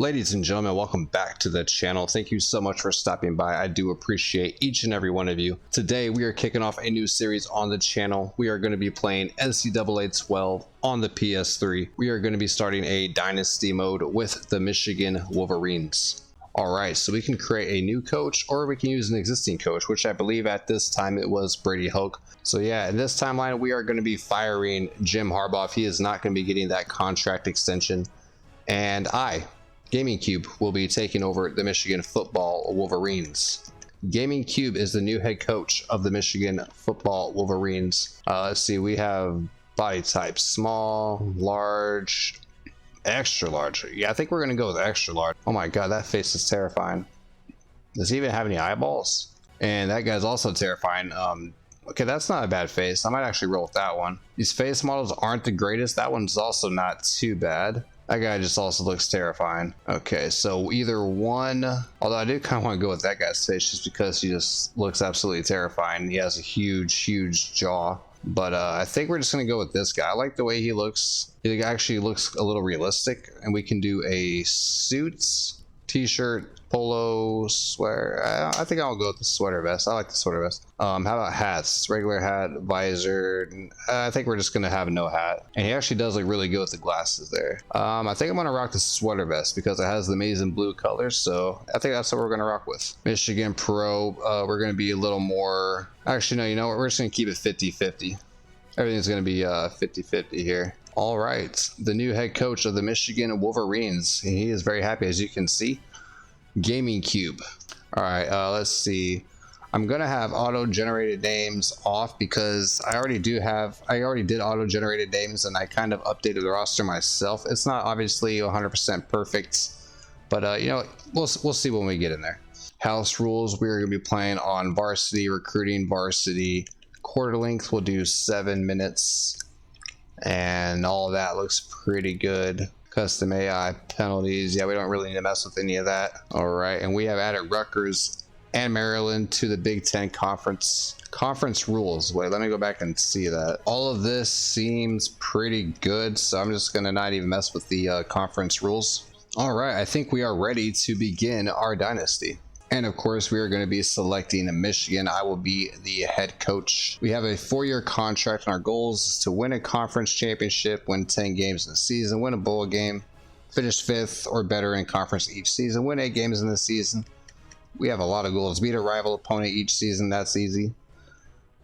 Ladies and gentlemen, welcome back to the channel. Thank you so much for stopping by. I do appreciate each and every one of you. Today we are kicking off a new series on the channel. We are going to be playing NCAA 12 on the PS3. We are going to be starting a Dynasty mode with the Michigan Wolverines. Alright, so we can create a new coach or we can use an existing coach, which I believe at this time it was 𝗵𝗵𝗆𝗆. So yeah, in this timeline we are going to be firing Jim Harbaugh if he is not going to be getting that contract extension. And 𝗫𝗍𝗍, will be taking over the Michigan football Wolverines. 𝗫𝗍𝗍 is the new head coach of the Michigan football Wolverines. Let's see, we have body types: small, large, extra large. Yeah, I think we're gonna go with extra large. Oh my god, that face is terrifying. Does he even have any eyeballs? And that guy's also terrifying. Okay, that's not a bad face. I might actually roll with that one. These face models aren't the greatest. That one's also not too bad. That guy just also looks terrifying. Okay, so either one, although I do kind of want to go with that guy's face just because he just looks absolutely terrifying. He has a huge jaw. But I think we're just going to go with this guy. I like the way he looks. He actually looks a little realistic. And we can do a suits, t-shirt, polo, sweater. I think I'll go with the sweater vest. I like the sweater vest. How about hats? Regular hat, visor. I think we're just gonna have no hat. And he actually does look really good with the glasses there. I think I'm gonna rock the sweater vest because it has the amazing blue colors. So I think that's what we're gonna rock with. Michigan Pro. We're gonna be a little more. Actually, no. You know what? We're just gonna keep it 50-50. Everything's gonna be 50-50 here. All right. The new head coach of the Michigan Wolverines. He is very happy, as you can see. 𝗫𝗍𝗍. All right, let's see. I'm gonna have auto-generated names off because I already did auto-generated names and I kind of updated the roster myself. It's not obviously 100% perfect, but you know, we'll see when we get in there. House rules: we're gonna be playing on varsity, recruiting varsity. Quarter length, we'll do 7 minutes, and all of that looks pretty good. Custom AI penalties, yeah, we don't really need to mess with any of that. All right, and we have added Rutgers and Maryland to the Big Ten conference rules. Wait, let me go back and see that. All of this seems pretty good, so I'm just gonna not even mess with the conference rules. All right, I think we are ready to begin our dynasty. And of course, we are going to be selecting Michigan. I will be the head coach. We have a 4-year contract, and our goals is to win a conference championship, win 10 games in the season, win a bowl game, finish 5th or better in conference each season, win 8 games in the season. We have a lot of goals. Beat a rival opponent each season. That's easy.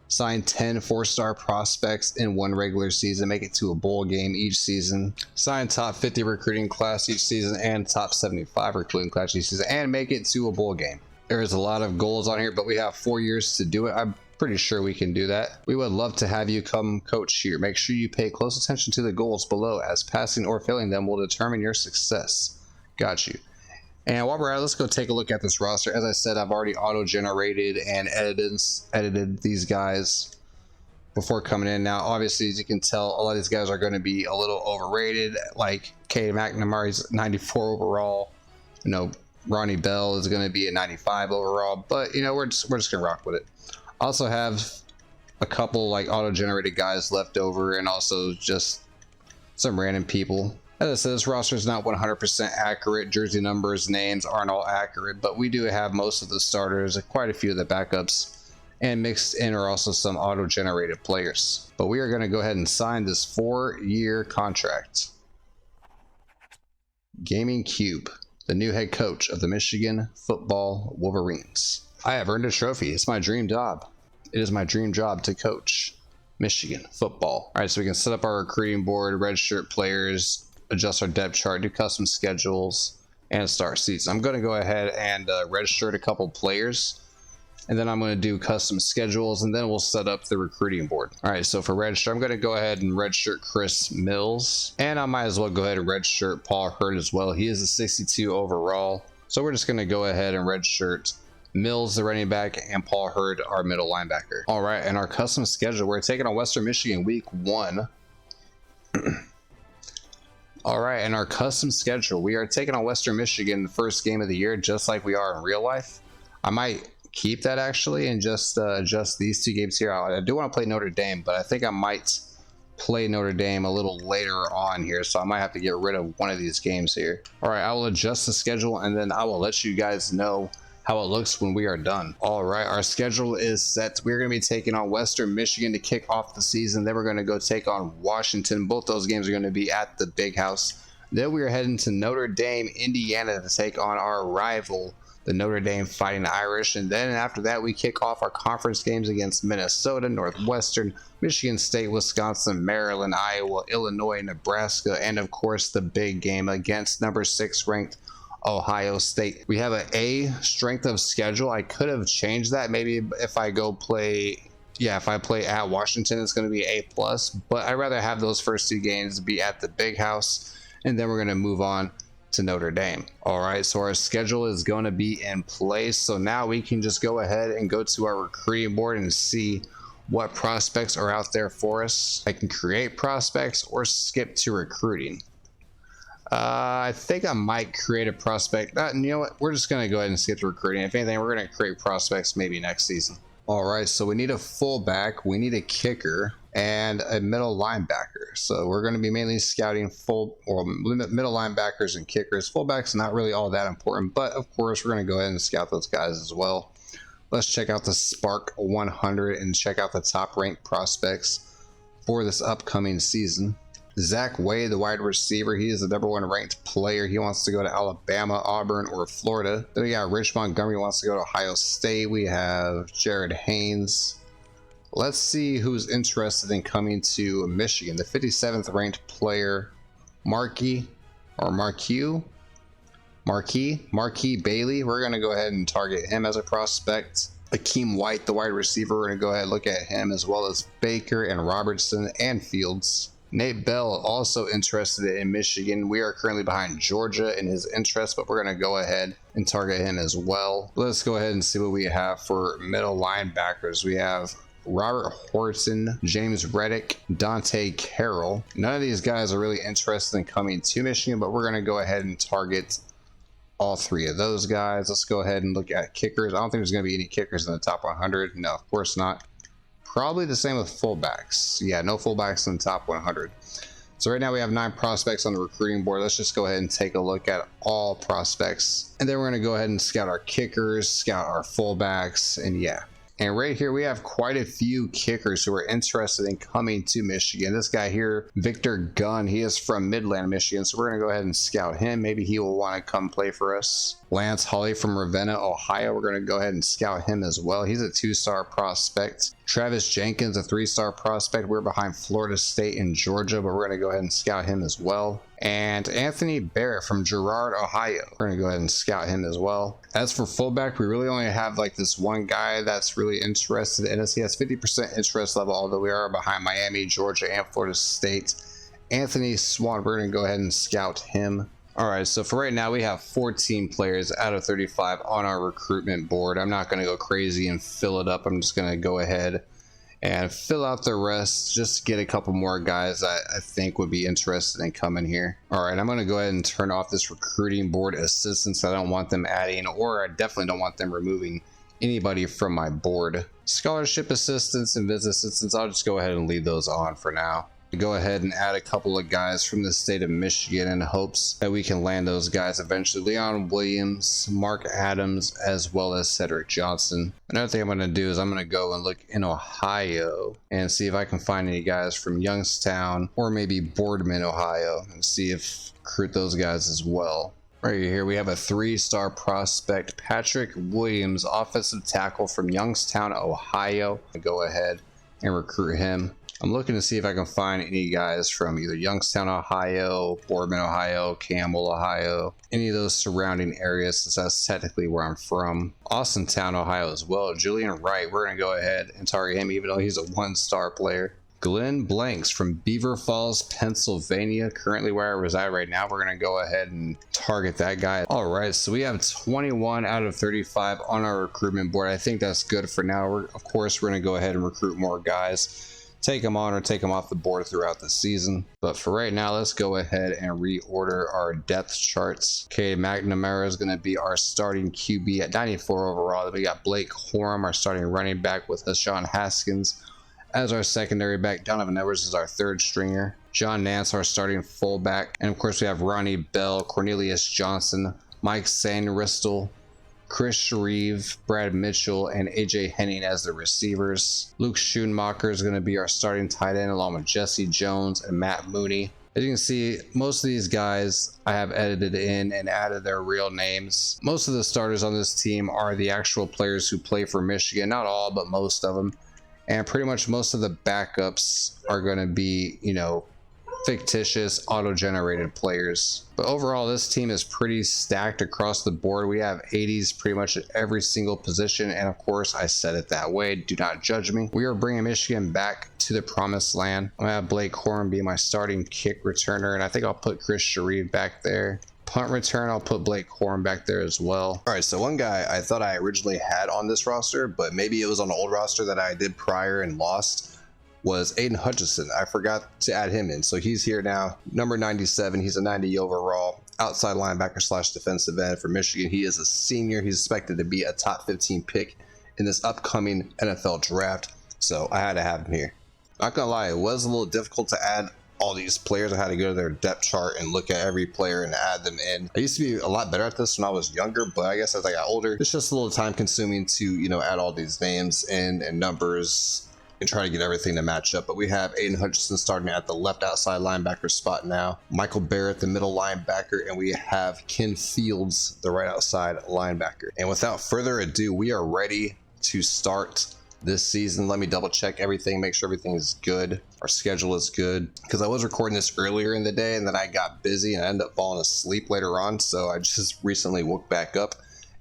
Sign 10 4-star prospects in 1 regular season, make it to a bowl game each season. Sign top 50 recruiting class each season and top 75 recruiting class each season, and make it to a bowl game. There is a lot of goals on here, but we have 4 years to do it. I'm pretty sure we can do that. We would love to have you come coach here. Make sure you pay close attention to the goals below, as passing or failing them will determine your success. Got you. And while we're at it, let's go take a look at this roster. As I said, I've already auto-generated and edited these guys before coming in. Now, obviously, as you can tell, a lot of these guys are going to be a little overrated. Like Cade McNamara's 94 overall. You know, Ronnie Bell is going to be a 95 overall. But you know, we're just going to rock with it. I also have a couple like auto-generated guys left over, and also just some random people. As I said, this roster is not 100% accurate. Jersey numbers, names aren't all accurate, but we do have most of the starters, quite a few of the backups, and mixed in are also some auto-generated players. But we are going to go ahead and sign this 4-year contract. 𝗫𝗍𝗍, the new head coach of the Michigan football Wolverines. I have earned a trophy. It's my dream job. It is my dream job to coach Michigan football. All right, so we can set up our recruiting board, redshirt players, adjust our depth chart, do custom schedules, and start seats. I'm going to go ahead and redshirt a couple players, and then I'm going to do custom schedules, and then we'll set up the recruiting board. All right, so for redshirt, I'm going to go ahead and redshirt Chris Mills, and I might as well go ahead and redshirt Paul Hurd as well. He is a 62 overall, so we're just going to go ahead and redshirt Mills, the running back, and Paul Hurd, our middle linebacker. All right, and our custom schedule, we're taking on Western Michigan week 1. All right, and our custom schedule, we are taking on Western Michigan the first game of the year, just like we are in real life. I might keep that actually and just adjust these 2 games here. I do want to play Notre Dame, but I think I might play Notre Dame a little later on here, so I might have to get rid of one of these games here. All right, I will adjust the schedule and then I will let you guys know how it looks when we are done. All right, our schedule is set. We're going to be taking on Western Michigan to kick off the season. Then we're going to go take on Washington. Both those games are going to be at the Big House. Then we are heading to Notre Dame, Indiana to take on our rival, the Notre Dame Fighting Irish. And then after that, we kick off our conference games against Minnesota, Northwestern, Michigan State, Wisconsin, Maryland, Iowa, Illinois, Nebraska, and of course the big game against number 6 ranked Ohio State. We have an A strength of schedule. I could have changed that. Maybe if I go play, if I play at Washington, it's going to be A+, but I'd rather have those first 2 games be at the Big House, and then we're going to move on to Notre Dame. All right, so our schedule is going to be in place. So now we can just go ahead and go to our recruiting board and see what prospects are out there for us. I can create prospects or skip to recruiting. I think I might create a prospect. You know what? We're just going to go ahead and skip to recruiting. If anything, we're going to create prospects maybe next season. All right, so we need a fullback, we need a kicker, and a middle linebacker. So we're going to be mainly scouting middle linebackers and kickers. Fullbacks not really all that important, but of course we're going to go ahead and scout those guys as well. Let's check out the Spark 100 and check out the top ranked prospects for this upcoming season. 𝗧𝗿𝗆, the wide receiver, he is the #1 ranked player. He wants to go to Alabama, Auburn, or Florida. Then we got Rich Montgomery, wants to go to Ohio State. We have Jared Haynes. Let's see who's interested in coming to Michigan. The 57th ranked player, 𝗪𝗀𝗆 Bailey. We're going to go ahead and target him as a prospect. Akeem White, the wide receiver, we're going to go ahead and look at him, as well as Baker and Robertson and Fields. Nate Bell, also interested in Michigan. We are currently behind Georgia in his interest, but we're going to go ahead and target him as well. Let's go ahead and see what we have for middle linebackers. We have Robert Horton, James Reddick, Dante Carroll. None of these guys are really interested in coming to Michigan, but we're going to go ahead and target all 3 of those guys. Let's go ahead and look at kickers. I don't think there's going to be any kickers in the top 100. No, of course not. Probably the same with fullbacks. Yeah, no fullbacks in the top 100. So right now we have 9 prospects on the recruiting board. Let's just go ahead and take a look at all prospects. And then we're going to go ahead and scout our kickers, scout our fullbacks, and yeah. And right here we have quite a few kickers who are interested in coming to Michigan. This guy here, Victor Gunn, he is from Midland, Michigan. So we're going to go ahead and scout him. Maybe he will want to come play for us. Lance Holly from Ravenna, Ohio. We're going to go ahead and scout him as well. He's a 2-star prospect. Travis Jenkins, a 3-star prospect. We're behind Florida State and Georgia, but we're going to go ahead and scout him as well. And Anthony Barrett from Girard, Ohio. We're going to go ahead and scout him as well. As for fullback, we really only have like this one guy that's really interested in us. He has 50% interest level, although we are behind Miami, Georgia, and Florida State. Anthony Swan, we're going to go ahead and scout him. All right, so for right now, we have 14 players out of 35 on our recruitment board. I'm not going to go crazy and fill it up. I'm just going to go ahead and fill out the rest, just to get a couple more guys I think would be interested in coming here. All right, I'm going to go ahead and turn off this recruiting board assistance. I don't want them adding, or I definitely don't want them removing anybody from my board. Scholarship assistance and visit assistance, I'll just go ahead and leave those on for now. Go ahead and add a couple of guys from the state of Michigan in hopes that we can land those guys eventually. Leon Williams, Mark Adams, as well as Cedric Johnson. Another thing I'm going to do is I'm going to go and look in Ohio and see if I can find any guys from Youngstown or maybe Boardman, Ohio, and see if recruit those guys as well. Right here we have a 3-star prospect, Patrick Williams, offensive tackle from Youngstown, Ohio. Go ahead and recruit him. I'm looking to see if I can find any guys from either Youngstown, Ohio, Boardman, Ohio, Campbell, Ohio, any of those surrounding areas, since that's technically where I'm from. Austintown, Ohio as well. Julian Wright, we're going to go ahead and target him, even though he's a 1-star player. Glenn Blanks from Beaver Falls, Pennsylvania, currently where I reside right now. We're going to go ahead and target that guy. All right, so we have 21 out of 35 on our recruitment board. I think that's good for now. Of course, we're going to go ahead and recruit more guys, take them on or take them off the board throughout the season. But for right now, let's go ahead and reorder our depth charts. Okay, McNamara is going to be our starting QB at 94 overall. Then we got Blake Corum, our starting running back, with Hashawn Haskins As our secondary back, Donovan Edwards is our third stringer. John Nance, our starting fullback. And of course, we have Ronnie Bell, Cornelius Johnson, Mike Sandristel, Chris Shreve, Brad Mitchell, and AJ Henning as the receivers. Luke Schoonmaker is going to be our starting tight end, along with Jesse Jones and Matt Mooney. As you can see, most of these guys I have edited in and added their real names. Most of the starters on this team are the actual players who play for Michigan. Not all, but most of them. And pretty much most of the backups are going to be, you know, fictitious auto-generated players. But overall, this team is pretty stacked across the board. We have 80s pretty much at every single position, and of course I said it that way, do not judge me. We are bringing Michigan back to the promised land. I'm gonna have Blake Corum be my starting kick returner, and I think I'll put Chris Shreve back there. Punt return, I'll put Blake Corum back there as well. All right, so one guy I thought I originally had on this roster, but maybe it was on the old roster that I did prior and lost, was Aidan Hutchinson. I forgot to add him in, so he's here now. Number 97, he's a 90 overall, outside linebacker slash defensive end for Michigan. He is a senior. He's expected to be a top 15 pick in this upcoming NFL draft, so I had to have him here. Not gonna lie, it was a little difficult to add all these players. I had to go to their depth chart and look at every player and add them in. I used to be a lot better at this when I was younger, but I guess as I got older, it's just a little time consuming to, you know, add all these names in and numbers and try to get everything to match up. But we have Aidan Hutchinson starting at the left outside linebacker spot now, Michael Barrett the middle linebacker, and we have Ken Fields the right outside linebacker. And without further ado, we are ready to start this season. Let me double check everything, make sure everything is good, our schedule is good, because I was recording this earlier in the day and then I got busy and I ended up falling asleep later on, so I just recently woke back up,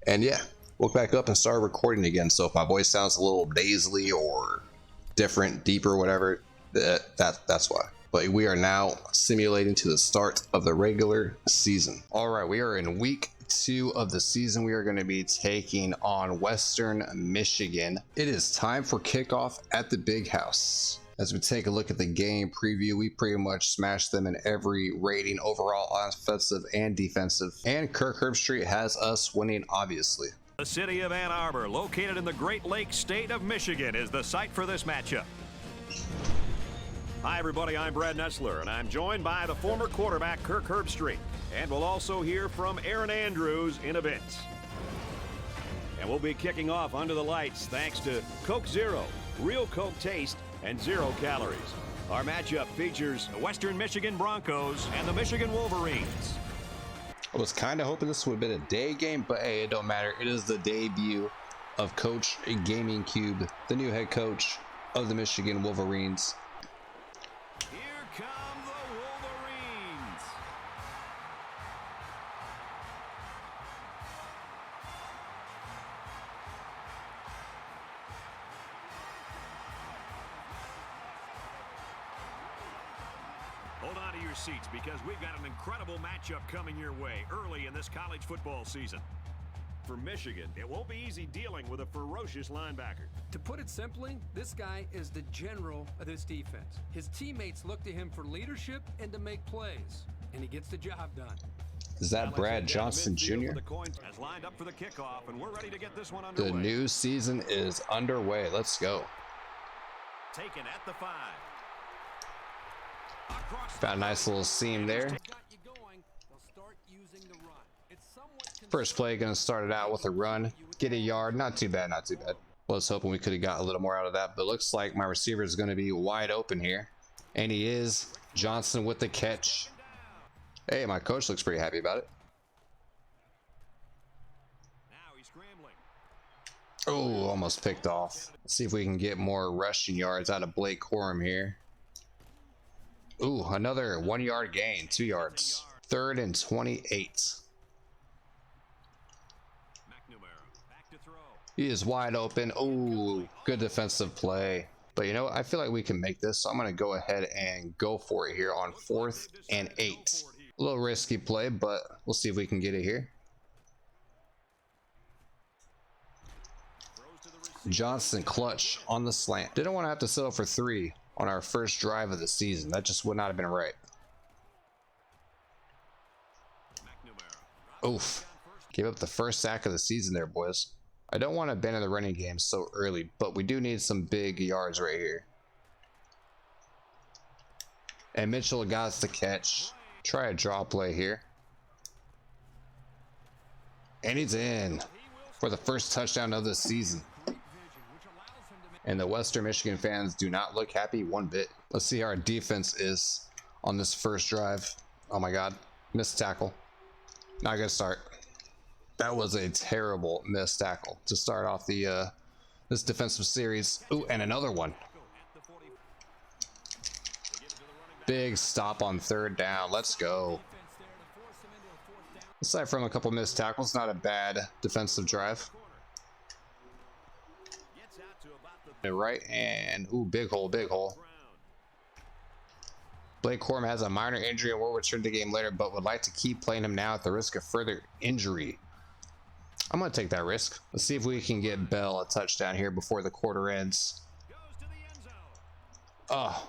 and yeah, woke back up and started recording again. So if my voice sounds a little nasally or different, deeper, whatever, that's why. But we are now simulating to the start of the regular season. All right, we are in week 2 of the season. We are going to be taking on Western Michigan. It is time for kickoff at the Big House. As we take a look at the game preview, we pretty much smashed them in every rating, overall offensive and defensive. And Kirk Herbstreit has us winning, obviously. The city of Ann Arbor, located in the Great Lakes state of Michigan, is the site for this matchup. Hi everybody, I'm Brad Nessler, and I'm joined by the former quarterback Kirk Herbstreit. And we'll also hear from Aaron Andrews in events. And we'll be kicking off under the lights thanks to Coke Zero, real Coke taste and 0 calories. Our matchup features the Western Michigan Broncos and the Michigan Wolverines. I was kind of hoping this would have been a day game, but hey, it don't matter. It is the debut of Coach Gaming Cube, the new head coach of the Michigan Wolverines. Here come the Wolverines. Hold on to your seats because we've got an incredible matchup coming your way early in this college football season. For Michigan, it won't be easy dealing with a ferocious linebacker. To put it simply, this guy is the general of this defense. His teammates look to him for leadership and to make plays, and he gets the job done. Is that Brad Johnson Jr.? Has lined up for the kickoff, and we're ready to get this one The underway. new season is underway. Let's go. Taken at the 5. Got a nice little seam there. Got you going, they'll start using the run. It's somewhat First play, gonna start it out with a run. Get a yard. Not too bad, not too bad. Was hoping we could have got a little more out of that, but looks like my receiver is going to be wide open here. And he is. Johnson with the catch. Hey, my coach looks pretty happy about it. Now he's scrambling. Oh, almost picked off. Let's see if we can get more rushing yards out of Blake Corum here. Ooh, another 1 yard gain, 2 yards. 3rd and 28. He is wide open. Oh, good defensive play. But you know what? I feel like we can make this, so I'm going to go ahead and go for it here on 4th and 8. A little risky play, but we'll see if we can get it here. Johnson clutch on the slant. Didn't want to have to settle for 3 on our first drive of the season. That just would not have been right. Oof. Gave up the first sack of the season there, boys. I don't want to abandon the running game so early, but we do need some big yards right here. And Mitchell got the catch. Try a draw play here. And he's in for the first touchdown of the season. And the Western Michigan fans do not look happy one bit. Let's see how our defense is on this first drive. Oh my God, missed tackle. Not a good start. That was a terrible missed tackle to start off the this defensive series. Ooh, and another one. Big stop on third down. Let's go. Aside from a couple missed tackles, not a bad defensive drive. Right, and ooh, big hole, big hole. Blake Corum has a minor injury and will return to the game later, but would like to keep playing him now at the risk of further injury. I'm gonna take that risk. Let's see if we can get Bell a touchdown here before the quarter ends. Oh,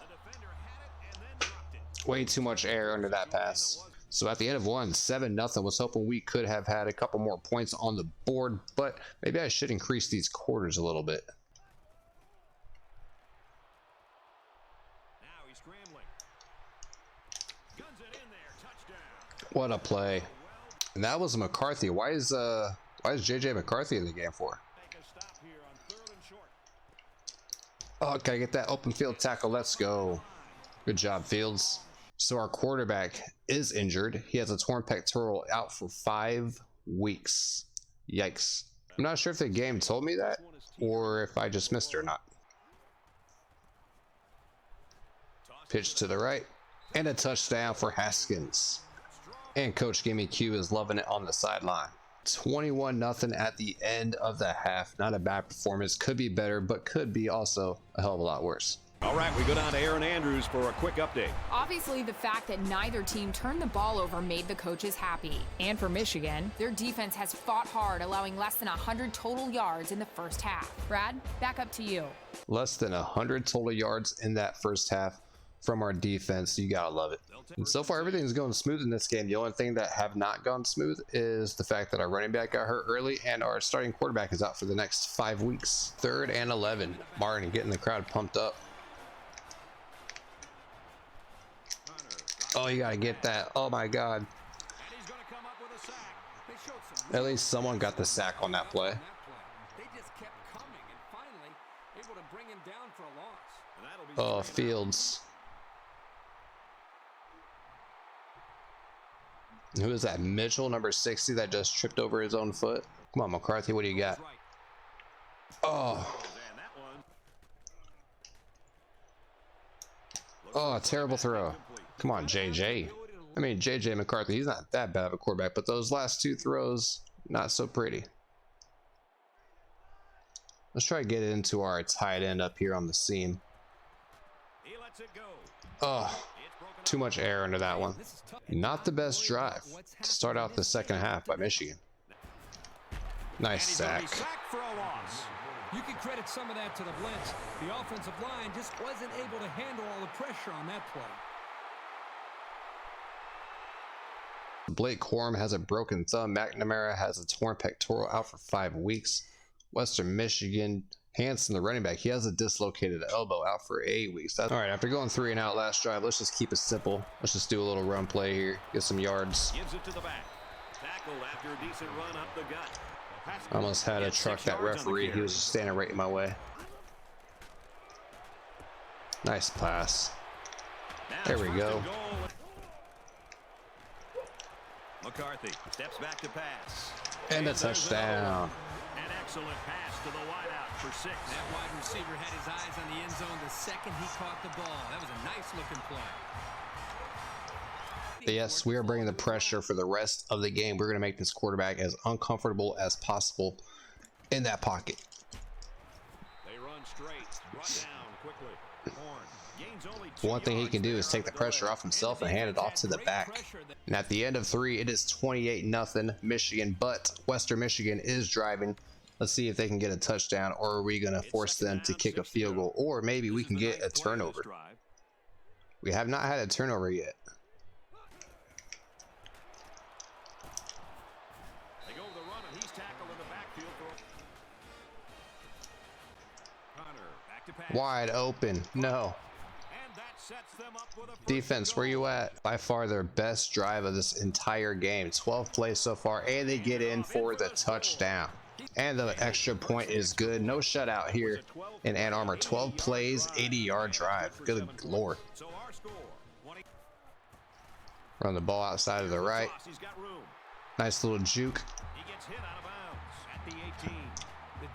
way too much air under that pass. So at the end of one, 7-0. Was hoping we could have had a couple more points on the board, but maybe I should increase these quarters a little bit. What a play. And that was McCarthy. Why is JJ McCarthy in the game for? Oh, gotta get that open field tackle. Let's go. Good job, Fields. So our quarterback is injured. He has a torn pectoral, out for 5 weeks. Yikes. I'm not sure if the game told me that or if I just missed it or not. Pitch to the right and a touchdown for Haskins. And Coach Gimme Q is loving it on the sideline. 21-0 at the end of the half. Not a bad performance. Could be better, but could be also a hell of a lot worse. All right, we go down to Aaron Andrews for a quick update. Obviously, the fact that neither team turned the ball over made the coaches happy. And for Michigan, their defense has fought hard, allowing less than 100 total yards in the first half. Brad, back up to you. Less than 100 total yards in that first half from our defense. You gotta love it. And so far, everything's going smooth in this game. The only thing that have not gone smooth is the fact that our running back got hurt early and our starting quarterback is out for the next 5 weeks. 3rd and 11. Martin getting the crowd pumped up. Oh, you gotta get that. Oh my God. At least someone got the sack on that play. Oh, Fields. Who is that? Mitchell, number 60, that just tripped over his own foot. Come on, McCarthy, what do you got? Oh. Oh, terrible throw. Come on, JJ. I mean, JJ McCarthy, he's not that bad of a quarterback, but those last 2 throws, not so pretty. Let's try to get it into our tight end up here on the seam. Oh, too much air under that one. Not the best drive to start out the second half by Michigan. Nice sack. You can credit some of that to the blitz. The offensive line just wasn't able to handle all the pressure on that play. Blake Corum has a broken thumb. McNamara has a torn pectoral, out for 5 weeks. Western Michigan, Hanson, the running back, he has a dislocated elbow, out for 8 weeks. All right, after going 3 and out last drive, let's just keep it simple. Let's just do a little run play here, get some yards. Gives it to the back. Tackled after a decent run up the gut. I almost had to truck that referee. He was just standing right in my way. Nice pass. There we go. McCarthy steps back to pass. And a touchdown. An excellent pass to the wideout for 6. That wide receiver had his eyes on the end zone the second he caught the ball. That was a nice looking play. Yes, we are bringing the pressure for the rest of the game. We're going to make this quarterback as uncomfortable as possible in that pocket. They run straight, brought down quickly. Horn gains only 2 One thing he yards can do there is take on the go pressure ahead. off himself and hand it off to the back. And at the end of 3, it is 28-0 Michigan, but Western Michigan is driving. Let's see if they can get a touchdown, or are we going to force them to kick a field goal, or maybe we can get a turnover. We have not had a turnover yet. They go the run, and he's tackled in the backfield for Connor, back to pass. Wide open. No. And that's Defense, where you at? By far their best drive of this entire game. 12 plays so far, and they get in for the touchdown. And the extra point is good. No shutout here in Ann Arbor. 12 plays, 80-yard drive. Good lord. Run the ball outside of the right. Nice little juke.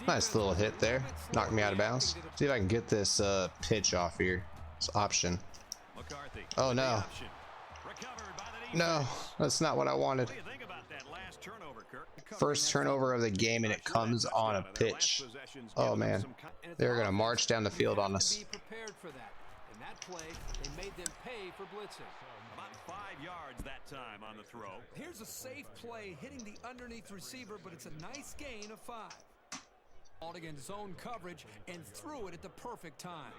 Nice little hit there. Knocked me out of bounds. See if I can get this pitch off here. It's option. Oh no. No, that's not what I wanted. First turnover of the game, and it comes on a pitch. Oh man, they're gonna march down the field on us. Be prepared for that. In that play, they made them pay for blitzing. About 5 yards that time on the throw. Here's a safe play hitting the underneath receiver, but it's a nice gain of 5. Ball against zone coverage and threw it at the perfect time.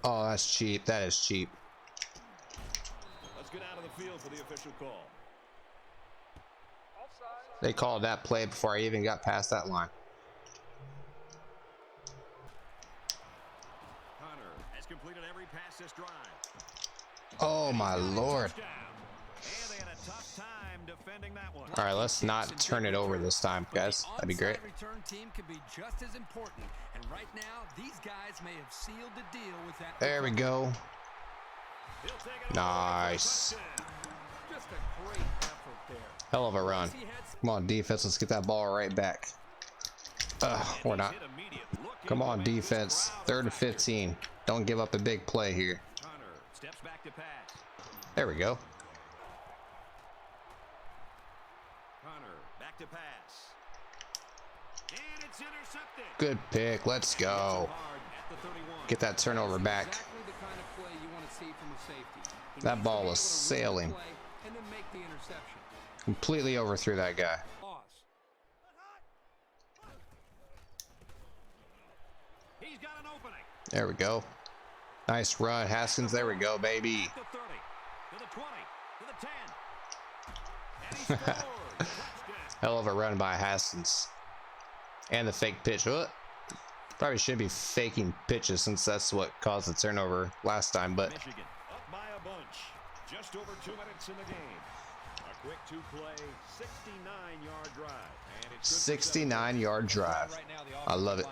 Oh, that's cheap. That is cheap. Let's get out of the field for the official call. They called that play before I even got past that line. Hunter has completed every pass this drive. Oh my lord. And they had a tough time defending that one. All right, let's not turn it over this time, guys. That'd be great. Return team could be just as important, and right now these guys may have sealed the deal with that. There we go. Nice. Just a great effort there. Hell of a run. Come on, defense. Let's get that ball right back. Or not. Come on, defense. 3rd and 15. Don't give up a big play here. Steps back to pass. There we go. Hunter back to pass. And it's intercepted. Good pick. Let's go. Get that turnover back. Exactly the kind of play you want to see from a safety. He That needs ball to be was able to read the sailing. play and then make the interception. Completely overthrew that guy. Loss. He's got an opening. There we go. Nice run, Haskins. There we go, baby. To 30, to the 20, to the 10. And he scores. Touchdown. Hell of a run by Haskins. And the fake pitch. Probably should be faking pitches since that's what caused the turnover last time, but Michigan up by a bunch. Just over 2 minutes in the game. A quick 2-play, 69-yard drive. And it's 69-yard drive. I love it.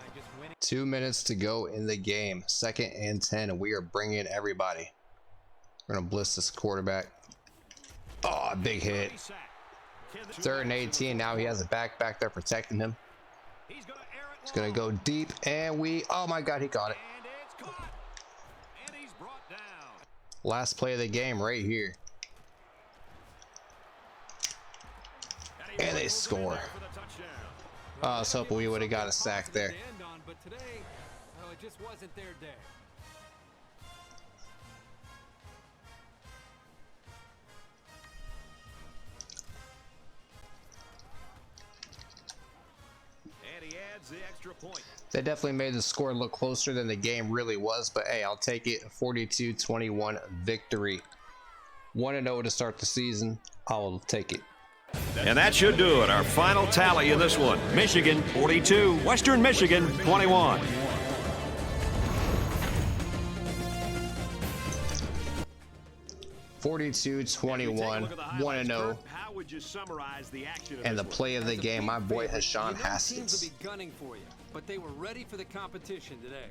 2 minutes to go in the game. 2nd and 10, and we are bringing everybody. We're going to blitz this quarterback. Oh, big hit. 3rd and 18. Now he has a back there protecting him. He's going to go deep, and oh my God, he caught it. And it's caught. And he's brought down. Last play of the game right here. And they score. I was hoping we would have got a sack there. But today, it just wasn't their day. And he adds the extra point. They definitely made the score look closer than the game really was, but hey, I'll take it. 42-21 victory. 1-0 to start the season. I will take it. And that should do it. Our final tally in this one. Michigan 42, Western Michigan 21. (42-21), 1-0. How would you summarize the action? And the play of the game, my boy 𝗀𝗏 Teams Haskins. will be gunning for you, but they were ready for the competition today.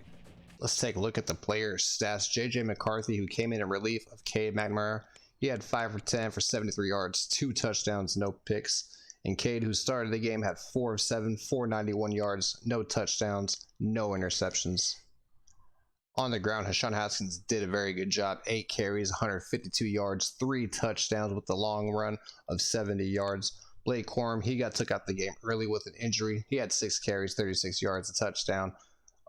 Let's take a look at the player stats. J.J. McCarthy, who came in relief of Cade McNamara, he had 5 for 10 for 73 yards, 2 touchdowns, no picks. And Cade, who started the game, had 4 of 7, 491 yards, no touchdowns, no interceptions. On the ground, 𝗀𝗏 Haskins did a very good job. 8 carries, 152 yards, 3 touchdowns with the long run of 70 yards. Blake Corum, he got took out the game early with an injury. He had 6 carries, 36 yards, a touchdown,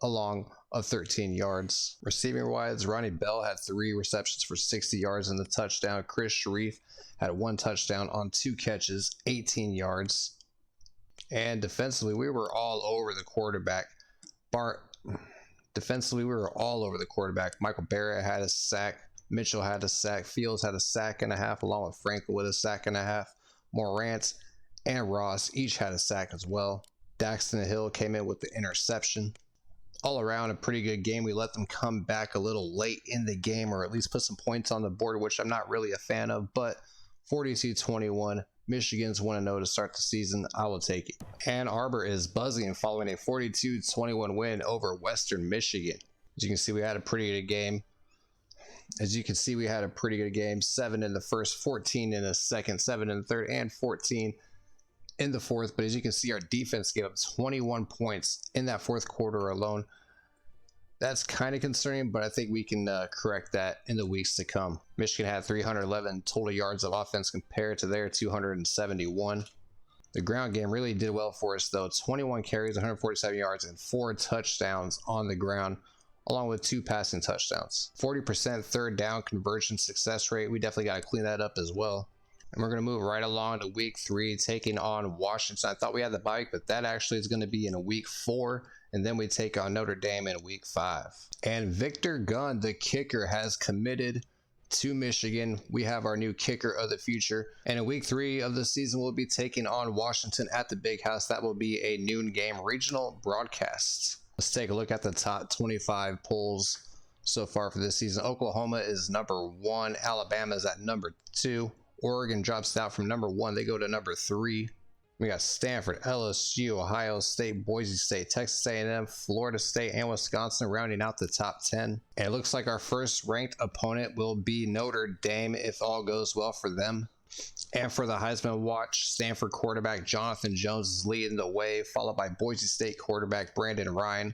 along of 13 yards. Receiving wise, Ronnie Bell had 3 receptions for 60 yards and the touchdown. Chris Sharif had 1 touchdown on 2 catches, 18 yards. And defensively, we were all over the quarterback. Defensively, we were all over the quarterback. Michael Barrett had a sack. Mitchell had a sack. Fields had a sack and a half, along with Frankel with a sack and a half. Morant and Ross each had a sack as well. Daxton Hill came in with the interception. all around a pretty good game. We let them come back a little late in the game, or at least put some points on the board, which I'm not really a fan of, but 42-21. Michigan's 1-0 to start the season. I will take it. Ann Arbor is buzzing following a 42-21 win over Western Michigan. As you can see, we had a pretty good game. 7 in the first, 14 in the second, 7 in the third, and 14 in the fourth. But as you can see, our defense gave up 21 points in that fourth quarter alone. That's kind of concerning, but I think we can correct that in the weeks to come. Michigan had 311 total yards of offense compared to their 271. The ground game really did well for us, though. 21 carries, 147 yards, and 4 touchdowns on the ground, along with 2 passing touchdowns. 40% third down conversion success rate. We definitely got to clean that up as well. And we're going to move right along to week 3, taking on Washington. I thought we had the bye week, but that actually is going to be in week 4. And then we take on Notre Dame in week 5. And Victor Gunn, the kicker, has committed to Michigan. We have our new kicker of the future. And in week 3 of the season, we'll be taking on Washington at the Big House. That will be a noon game regional broadcast. Let's take a look at the top 25 polls so far for this season. Oklahoma is number 1. Alabama is at number 2. Oregon drops out from number 1. They go to number 3. We got Stanford, LSU, Ohio State, Boise State, Texas A&M, Florida State, and Wisconsin rounding out the top 10. And it looks like our first ranked opponent will be Notre Dame if all goes well for them. And for the Heisman watch, Stanford quarterback Jonathan Jones is leading the way, followed by Boise State quarterback Brandon Ryan.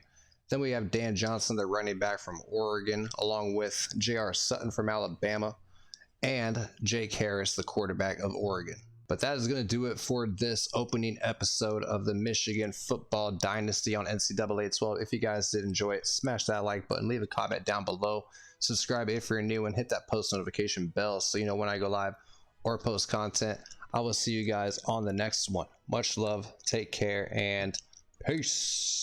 Then we have Dan Johnson, the running back from Oregon, along with J.R. Sutton from Alabama, and Jake Harris, the quarterback of Oregon. But that is going to do it for this opening episode of the Michigan Football Dynasty on NCAA 12. If you guys did enjoy it, smash that like button, leave a comment down below, subscribe if you're new, and hit that post notification bell so you know when I go live or post content. I will see you guys on the next one. Much love, take care, and peace.